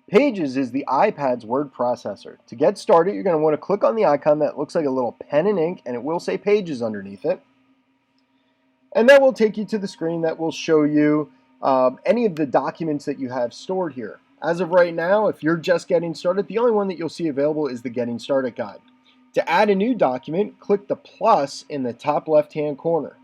Pages is the iPad's word processor. To get started, you're going to want to click on the icon that looks like a little pen and ink, and it will say Pages underneath it. And that will take you to the screen that will show you any of the documents that you have stored here. As of right now, if you're just getting started, the only one that you'll see available is the Getting Started guide. To add a new document, click the plus in the top left-hand corner.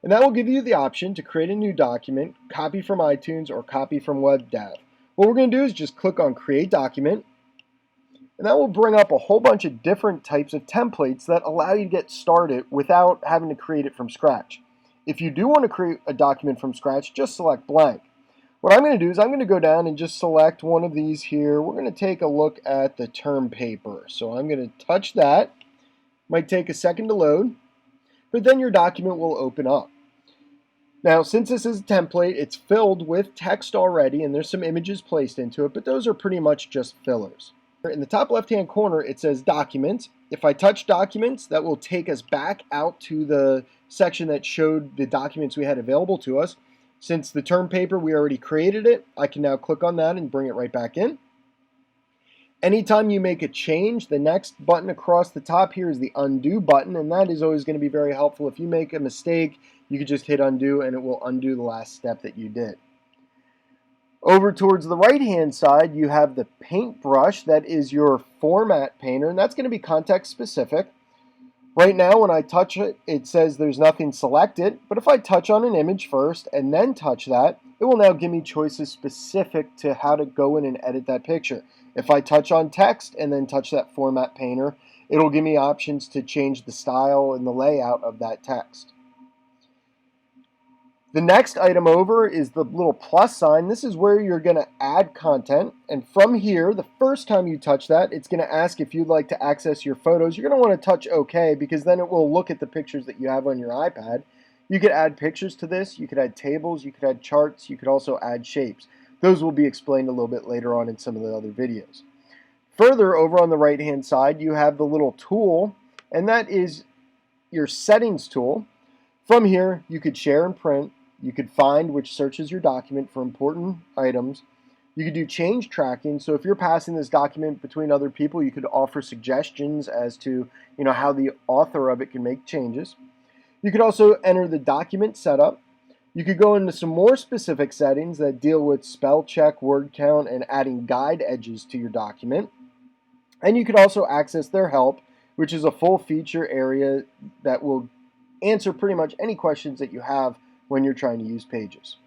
And that will give you the option to create a new document, copy from iTunes, or copy from WebDAV. What we're going to do is just click on Create Document, and that will bring up a whole bunch of different types of templates that allow you to get started without having to create it from scratch. If you do want to create a document from scratch, just select blank. What I'm going to do is I'm going to go down and just select one of these here. We're going to take a look at the term paper. So I'm going to touch that. Might take a second to load, but then your document will open up. Now, since this is a template, it's filled with text already, and there's some images placed into it, but those are pretty much just fillers. In the top left-hand corner, it says Documents. If I touch Documents, that will take us back out to the section that showed the documents we had available to us. Since the term paper, we already created it, I can now click on that and bring it right back in. Anytime you make a change, the next button across the top here is the undo button, and that is always going to be very helpful. If you make a mistake, you can just hit undo and it will undo the last step that you did. Over towards the right hand side, you have the paintbrush. That is your format painter, and that's going to be context specific. Right now, when I touch it, it says there's nothing selected, but if I touch on an image first and then touch that, it will now give me choices specific to how to go in and edit that picture. If I touch on text and then touch that format painter, it'll give me options to change the style and the layout of that text. The next item over is the little plus sign. This is where you're going to add content, and from here, the first time you touch that, it's going to ask if you'd like to access your photos. You're going to want to touch OK, because then it will look at the pictures that you have on your iPad. You could add pictures to this, you could add tables, you could add charts, you could also add shapes. Those will be explained a little bit later on in some of the other videos. Further, over on the right hand side, you have the little tool, and that is your settings tool. From here, you could share and print. You could find, which searches your document for important items. You could do change tracking. So if you're passing this document between other people, you could offer suggestions as to how the author of it can make changes. You could also enter the document setup. You could go into some more specific settings that deal with spell check, word count, and adding guide edges to your document. And you could also access their help, which is a full feature area that will answer pretty much any questions that you have when you're trying to use Pages.